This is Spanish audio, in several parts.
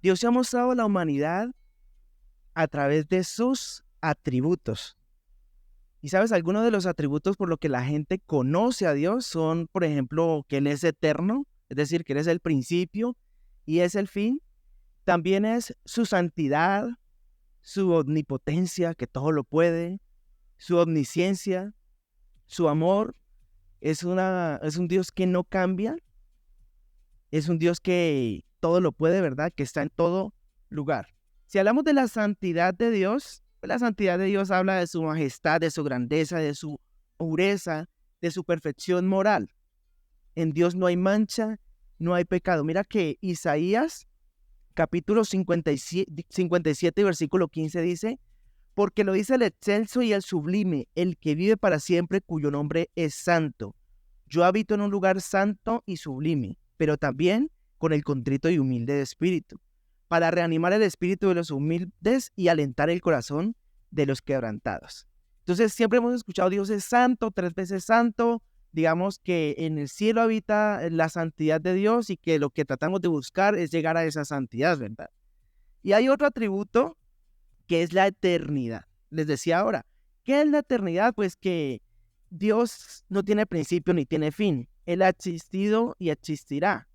Dios se ha mostrado a la humanidad a través de sus atributos. Y sabes, algunos de los atributos por lo que la gente conoce a Dios son, por ejemplo, que Él es eterno, es decir, que Él es el principio y es el fin. También es su santidad, su omnipotencia, que todo lo puede, su omnisciencia, su amor. Es un Dios que no cambia, es un Dios que todo lo puede, ¿verdad? Que está en todo lugar. Si hablamos de la santidad de Dios, pues la santidad de Dios habla de su majestad, de su grandeza, de su pureza, de su perfección moral. En Dios no hay mancha, no hay pecado. Mira que Isaías, capítulo 57, versículo 15 dice, porque lo dice el excelso y el sublime, el que vive para siempre, cuyo nombre es santo. Yo habito en un lugar santo y sublime, pero también con el contrito y humilde de espíritu, para reanimar el espíritu de los humildes y alentar el corazón de los quebrantados. Entonces siempre hemos escuchado Dios es santo, 3 veces santo, digamos que en el cielo habita la santidad de Dios y que lo que tratamos de buscar es llegar a esa santidad, ¿verdad? Y hay otro atributo que es la eternidad. Les decía ahora, ¿qué es la eternidad? Pues que Dios no tiene principio ni tiene fin. Él ha existido y existirá.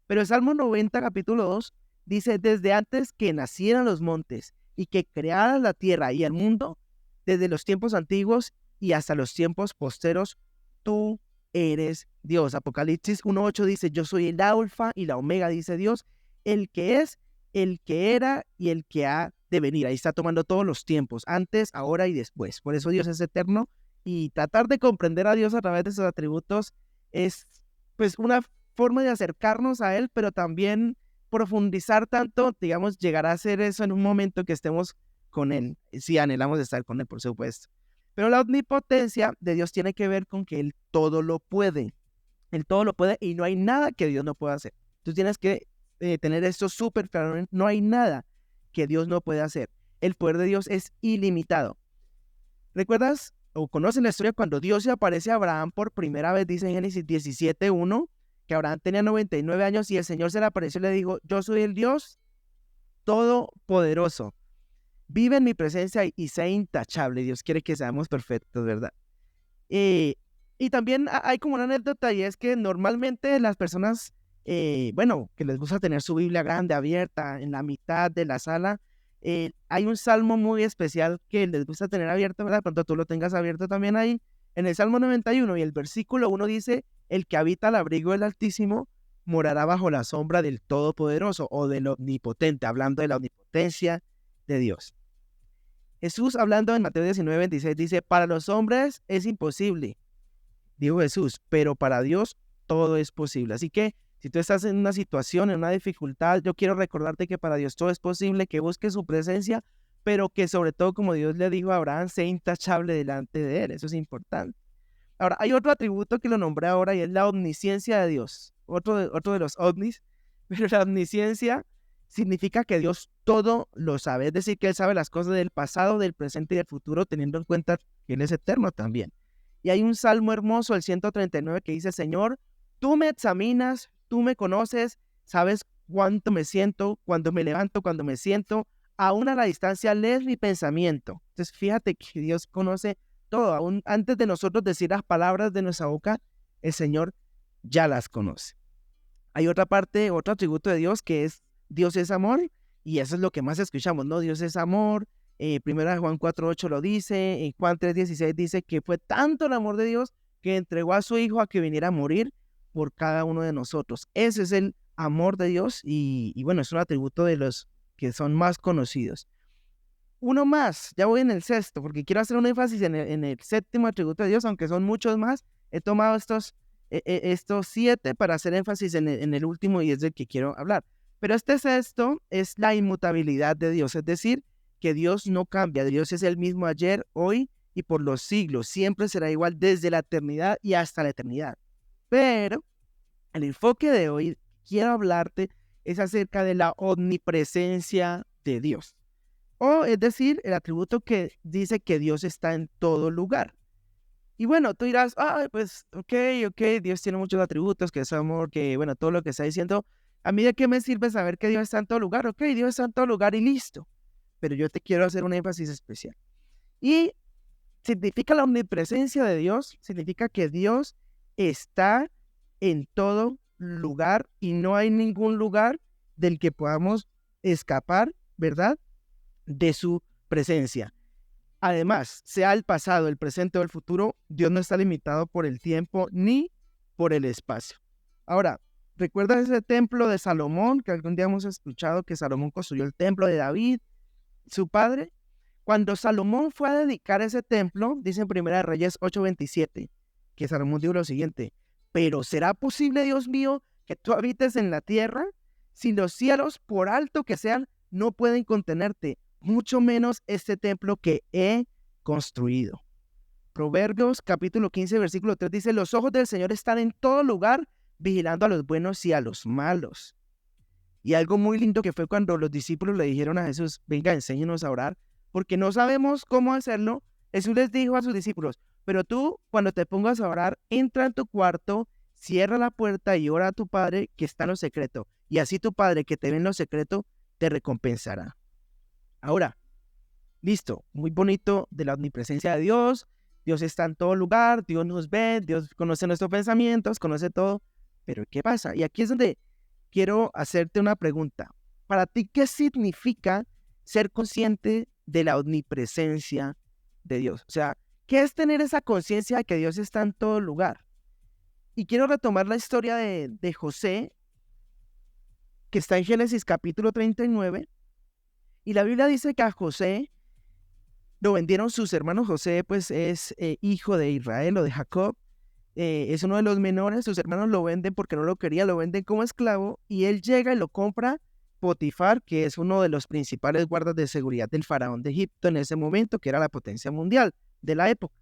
Pero el Salmo 90, capítulo 2, dice, desde antes que nacieran los montes y que crearas la tierra y el mundo, desde los tiempos antiguos y hasta los tiempos posteros, tú eres Dios. Apocalipsis 1:8 dice, yo soy el alfa y la omega, dice Dios, el que es, el que era y el que ha de venir. Ahí está tomando todos los tiempos, antes, ahora y después. Por eso Dios es eterno y tratar de comprender a Dios a través de sus atributos es pues una forma de acercarnos a Él, pero también profundizar tanto, digamos, llegar a hacer eso en un momento que estemos con Él, si anhelamos estar con Él, por supuesto. Pero la omnipotencia de Dios tiene que ver con que Él todo lo puede. Él todo lo puede y no hay nada que Dios no pueda hacer. Tú tienes que tener esto súper claro. No hay nada que Dios no pueda hacer. El poder de Dios es ilimitado. ¿Recuerdas o conoces la historia cuando Dios se aparece a Abraham por primera vez? Dice en Génesis 17:1 que Abraham tenía 99 años y el Señor se le apareció y le dijo, yo soy el Dios todopoderoso. Vive en mi presencia y sea intachable. Dios quiere que seamos perfectos, ¿verdad? Y también hay como una anécdota y es que normalmente las personas, bueno, que les gusta tener su Biblia grande, abierta, en la mitad de la sala, hay un salmo muy especial que les gusta tener abierto, ¿verdad? Pronto tú lo tengas abierto también ahí. En el Salmo 91 y el versículo 1 dice, el que habita al abrigo del Altísimo morará bajo la sombra del Todopoderoso o del Omnipotente, hablando de la omnipotencia de Dios. Jesús, hablando en Mateo 19:26, dice, para los hombres es imposible, dijo Jesús, pero para Dios todo es posible. Así que si tú estás en una situación, en una dificultad, yo quiero recordarte que para Dios todo es posible, que busques su presencia, pero que sobre todo, como Dios le dijo a Abraham, sea intachable delante de él. Eso es importante. Ahora, hay otro atributo que lo nombré ahora y es la omnisciencia de Dios. Otro de los ovnis, pero la omnisciencia significa que Dios todo lo sabe. Es decir, que Él sabe las cosas del pasado, del presente y del futuro, teniendo en cuenta que Él es eterno también. Y hay un salmo hermoso, el 139, que dice, Señor, tú me examinas, tú me conoces, sabes cuánto me siento, cuando me levanto, cuando me siento, aún a la distancia lees mi pensamiento. Entonces, fíjate que Dios conoce todo, aún antes de nosotros decir las palabras de nuestra boca, el Señor ya las conoce. Hay otra parte, otro atributo de Dios que es, Dios es amor, y eso es lo que más escuchamos, ¿no? Dios es amor. Primera de Juan 4:8 lo dice, en Juan 3:16 dice que fue tanto el amor de Dios que entregó a su Hijo a que viniera a morir por cada uno de nosotros. Ese es el amor de Dios y bueno, es un atributo de los que son más conocidos. Uno más, ya voy en el sexto, porque quiero hacer un énfasis en el séptimo atributo de Dios, aunque son muchos más. He tomado estos 7 para hacer énfasis en el último y es del que quiero hablar. Pero este sexto es la inmutabilidad de Dios, es decir, que Dios no cambia. Dios es el mismo ayer, hoy y por los siglos. Siempre será igual desde la eternidad y hasta la eternidad. Pero el enfoque de hoy, quiero hablarte, es acerca de la omnipresencia de Dios. O es decir, el atributo que dice que Dios está en todo lugar. Y bueno, tú dirás, pues, ok, Dios tiene muchos atributos, que es amor, que bueno, todo lo que está diciendo, ¿A mí de qué me sirve saber que Dios está en todo lugar? Ok, Dios está en todo lugar y listo. Pero yo te quiero hacer un énfasis especial. Y significa la omnipresencia de Dios, significa que Dios está en todo lugar y no hay ningún lugar del que podamos escapar, ¿verdad? De su presencia. Además, sea el pasado, el presente o el futuro, Dios no está limitado por el tiempo ni por el espacio. Ahora, ¿recuerdas ese templo de Salomón que algún día hemos escuchado que Salomón construyó el templo de David, su padre? Cuando Salomón fue a dedicar ese templo, dice en Primera de Reyes 8:27, que Salomón dijo lo siguiente: pero ¿será posible, Dios mío, que tú habites en la tierra? Si los cielos, por alto que sean, no pueden contenerte, mucho menos este templo que he construido. Proverbios capítulo 15, versículo 3 dice: los ojos del Señor están en todo lugar, vigilando a los buenos y a los malos. Y algo muy lindo que fue cuando los discípulos le dijeron a Jesús: venga, enséñenos a orar, porque no sabemos cómo hacerlo. Jesús les dijo a sus discípulos: pero tú, cuando te pongas a orar, entra en tu cuarto, cierra la puerta y ora a tu Padre que está en lo secreto. Y así tu Padre que te ve en lo secreto te recompensará. Ahora, listo, muy bonito de la omnipresencia de Dios. Dios está en todo lugar, Dios nos ve, Dios conoce nuestros pensamientos, conoce todo. Pero ¿qué pasa? Y aquí es donde quiero hacerte una pregunta. Para ti, ¿qué significa ser consciente de la omnipresencia de Dios? O sea, ¿qué es tener esa conciencia de que Dios está en todo lugar? Y quiero retomar la historia de José, que está en Génesis capítulo 39. Y la Biblia dice que a José lo vendieron sus hermanos. José, pues, es hijo de Israel o de Jacob. Es uno de los menores. Sus hermanos lo venden porque no lo quería, lo venden como esclavo. Y él llega y lo compra Potifar, que es uno de los principales guardas de seguridad del faraón de Egipto en ese momento, que era la potencia mundial de la época.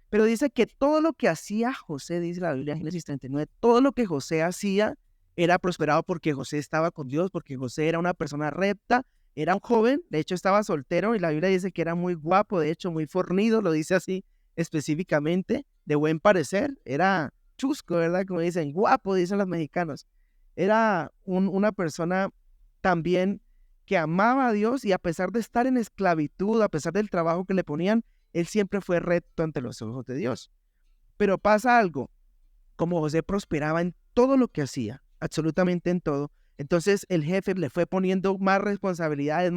Pero dice que todo lo que hacía José, dice la Biblia en Génesis 39, todo lo que José hacía era prosperado porque José estaba con Dios, porque José era una persona recta, era un joven, de hecho estaba soltero y la Biblia dice que era muy guapo, de hecho muy fornido, lo dice así específicamente, de buen parecer, era chusco, ¿verdad? Como dicen, guapo, dicen los mexicanos. Era una persona también que amaba a Dios y a pesar de estar en esclavitud, a pesar del trabajo que le ponían, él siempre fue recto ante los ojos de Dios. Pero pasa algo, como José prosperaba en todo lo que hacía, absolutamente en todo, entonces el jefe le fue poniendo más responsabilidades,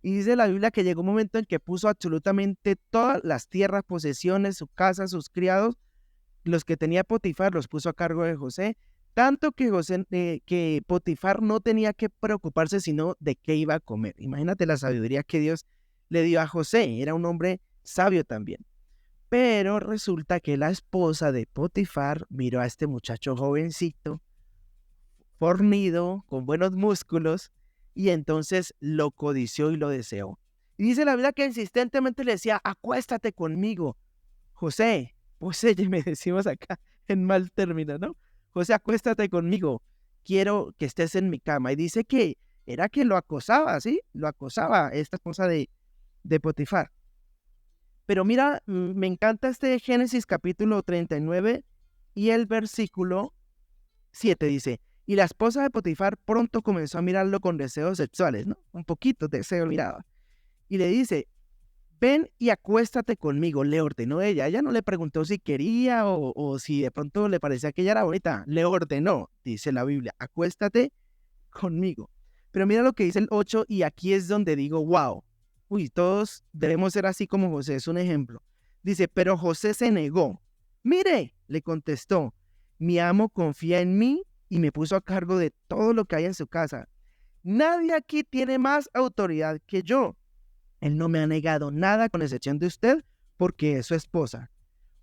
y dice la Biblia que llegó un momento en que puso absolutamente todas las tierras, posesiones, su casa, sus criados, los que tenía Potifar los puso a cargo de José, tanto que que Potifar no tenía que preocuparse sino de qué iba a comer. Imagínate la sabiduría que Dios le dio a José, era un hombre sabio también. Pero resulta que la esposa de Potifar miró a este muchacho jovencito, fornido, con buenos músculos, y entonces lo codició y lo deseó. Y dice la Biblia que insistentemente le decía: acuéstate conmigo, José, me decimos acá en mal término, ¿no? José, acuéstate conmigo, quiero que estés en mi cama. Y dice que era que lo acosaba, ¿sí? Lo acosaba esta esposa de Potifar. Pero mira, me encanta este Génesis capítulo 39 y el versículo 7 dice: y la esposa de Potifar pronto comenzó a mirarlo con deseos sexuales, ¿no? Un poquito de deseo miraba. Y le dice: ven y acuéstate conmigo, le ordenó ella. Ella no le preguntó si quería o si de pronto le parecía que ella era bonita. Le ordenó, dice la Biblia: acuéstate conmigo. Pero mira lo que dice el 8 y aquí es donde digo, wow. Uy, todos debemos ser así como José, es un ejemplo. Dice: pero José se negó. Mire, le contestó, mi amo confía en mí y me puso a cargo de todo lo que hay en su casa. Nadie aquí tiene más autoridad que yo. Él no me ha negado nada con excepción de usted, porque es su esposa.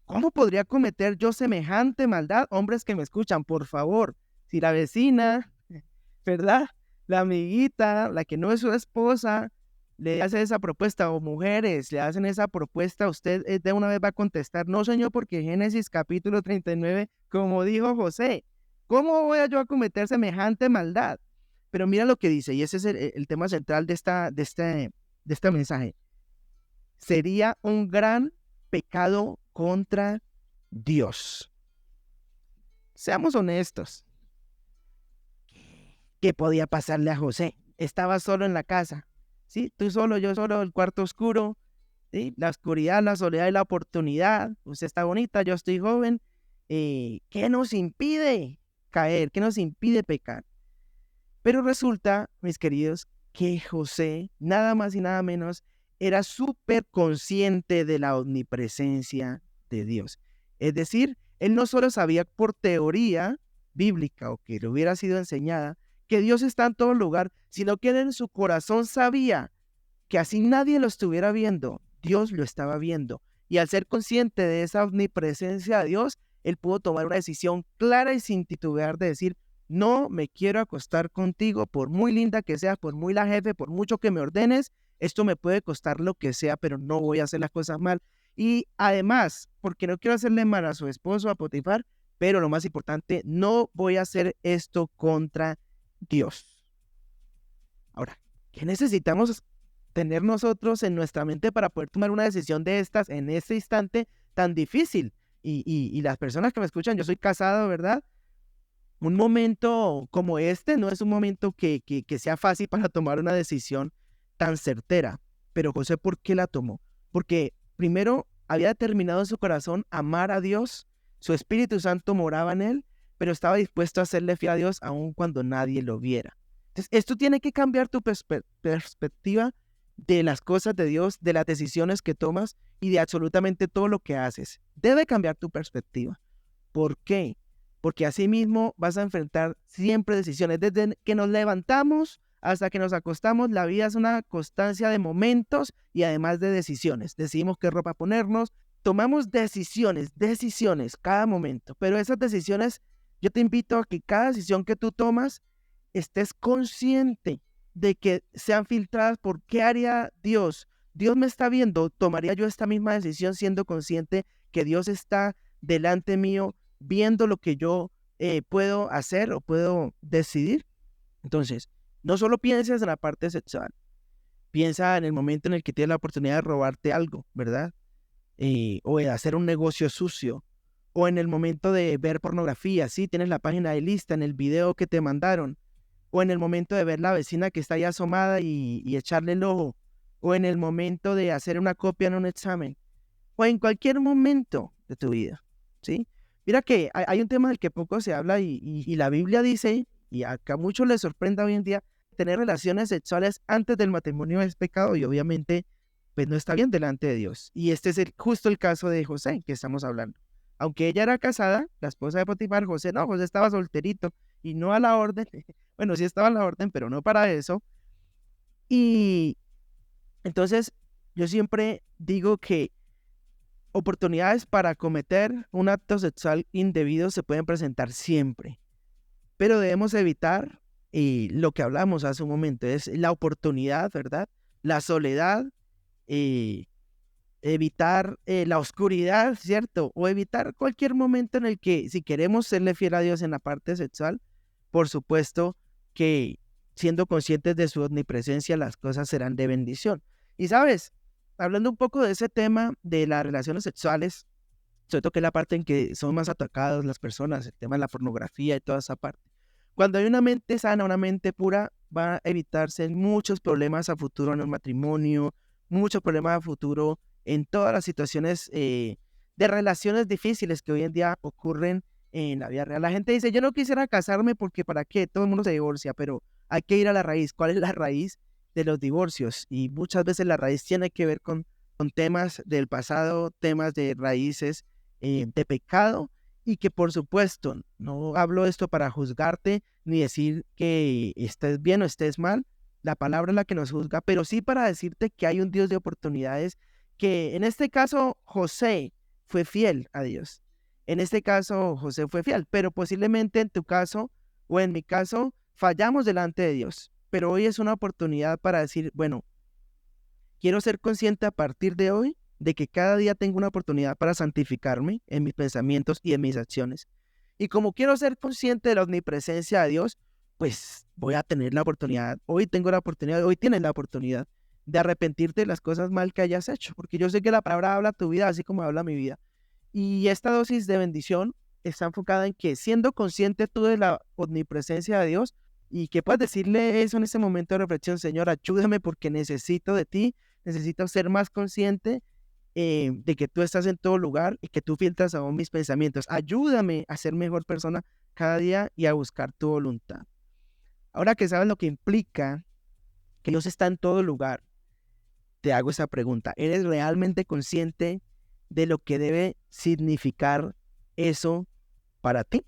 ¿Cómo podría cometer yo semejante maldad? Hombres que me escuchan, por favor, si la vecina, ¿verdad? La amiguita, la que no es su esposa, le hace esa propuesta, o mujeres le hacen esa propuesta, usted de una vez va a contestar: no, señor, porque Génesis capítulo 39, como dijo José, ¿cómo voy yo a cometer semejante maldad? Pero mira lo que dice, y ese es el tema central de este mensaje. Sería un gran pecado contra Dios. Seamos honestos. ¿Qué podía pasarle a José? Estaba solo en la casa, ¿sí? Tú solo, yo solo, el cuarto oscuro, ¿sí? La oscuridad, la soledad y la oportunidad. Usted está bonita, yo estoy joven. ¿Qué nos impide caer? ¿Qué nos impide pecar? Pero resulta, mis queridos, que José, nada más y nada menos, era súper consciente de la omnipresencia de Dios. Es decir, él no solo sabía por teoría bíblica o que le hubiera sido enseñada que Dios está en todo lugar, sino que él en su corazón sabía que así nadie lo estuviera viendo, Dios lo estaba viendo. Y al ser consciente de esa omnipresencia de Dios, él pudo tomar una decisión clara y sin titubear de decir, no me quiero acostar contigo, por muy linda que seas, por muy la jefe, por mucho que me ordenes, esto me puede costar lo que sea, pero no voy a hacer las cosas mal. Y además, porque no quiero hacerle mal a su esposo, a Potifar, pero lo más importante, no voy a hacer esto contra Dios. Ahora, ¿qué necesitamos tener nosotros en nuestra mente para poder tomar una decisión de estas en este instante tan difícil? Y las personas que me escuchan, yo soy casado, ¿verdad? Un momento como este no es un momento que sea fácil para tomar una decisión tan certera. Pero José, ¿por qué la tomó? Porque primero había determinado en su corazón amar a Dios, su Espíritu Santo moraba en él, pero estaba dispuesto a serle fiel a Dios aun cuando nadie lo viera. Entonces, esto tiene que cambiar tu perspectiva de las cosas de Dios, de las decisiones que tomas y de absolutamente todo lo que haces. Debe cambiar tu perspectiva. ¿Por qué? Porque así mismo vas a enfrentar siempre decisiones. Desde que nos levantamos hasta que nos acostamos, la vida es una constancia de momentos y además de decisiones. Decidimos qué ropa ponernos, tomamos decisiones cada momento. Pero esas decisiones, yo te invito a que cada decisión que tú tomas, estés consciente de que sean filtradas por qué haría Dios. Dios me está viendo, tomaría yo esta misma decisión siendo consciente que Dios está delante mío, viendo lo que yo puedo hacer o puedo decidir. Entonces, no solo pienses en la parte sexual, piensa en el momento en el que tienes la oportunidad de robarte algo, ¿verdad? O de hacer un negocio sucio, o en el momento de ver pornografía, sí, tienes la página de lista, en el video que te mandaron, o en el momento de ver la vecina que está ahí asomada y echarle el ojo, o en el momento de hacer una copia en un examen, o en cualquier momento de tu vida, ¿sí? Mira que hay un tema del que poco se habla y la Biblia dice, y acá a muchos les sorprende hoy en día, tener relaciones sexuales antes del matrimonio es pecado y obviamente pues no está bien delante de Dios. Y este es justo el caso de José que estamos hablando. Aunque ella era casada, la esposa de Potifar, José no, José estaba solterito y no a la orden, bueno, sí estaba a la orden, pero no para eso. Y entonces yo siempre digo que oportunidades para cometer un acto sexual indebido se pueden presentar siempre, pero debemos evitar lo que hablamos hace un momento, es la oportunidad, ¿verdad? La soledad, eh, evitar la oscuridad, ¿cierto? O evitar cualquier momento en el que si queremos serle fiel a Dios en la parte sexual, por supuesto que siendo conscientes de su omnipresencia, las cosas serán de bendición. Y sabes, hablando un poco de ese tema de las relaciones sexuales, sobre todo que es la parte en que son más atacadas las personas, el tema de la pornografía y toda esa parte. Cuando hay una mente sana, una mente pura, va a evitarse muchos problemas a futuro en el matrimonio, muchos problemas a futuro en todas las situaciones de relaciones difíciles que hoy en día ocurren en la vida real. La gente dice, yo no quisiera casarme porque ¿para qué? Todo el mundo se divorcia, pero hay que ir a la raíz. ¿Cuál es la raíz de los divorcios? Y muchas veces la raíz tiene que ver con temas del pasado, temas de raíces de pecado y que por supuesto no hablo esto para juzgarte ni decir que estés bien o estés mal, la palabra es la que nos juzga, pero sí para decirte que hay un Dios de oportunidades, que en este caso José fue fiel a Dios. En este caso José fue fiel, pero posiblemente en tu caso o en mi caso fallamos delante de Dios. Pero hoy es una oportunidad para decir, bueno, quiero ser consciente a partir de hoy de que cada día tengo una oportunidad para santificarme en mis pensamientos y en mis acciones. Y como quiero ser consciente de la omnipresencia de Dios, pues voy a tener la oportunidad, hoy tengo la oportunidad, hoy tienes la oportunidad de arrepentirte de las cosas mal que hayas hecho, porque yo sé que la palabra habla tu vida así como habla mi vida. Y esta dosis de bendición está enfocada en que siendo consciente tú de la omnipresencia de Dios, y que puedas decirle eso en ese momento de reflexión: Señor, ayúdame porque necesito de ti, necesito ser más consciente de que tú estás en todo lugar y que tú filtras aún mis pensamientos. Ayúdame a ser mejor persona cada día y a buscar tu voluntad. Ahora que sabes lo que implica que Dios está en todo lugar, te hago esa pregunta. ¿Eres realmente consciente de lo que debe significar eso para ti?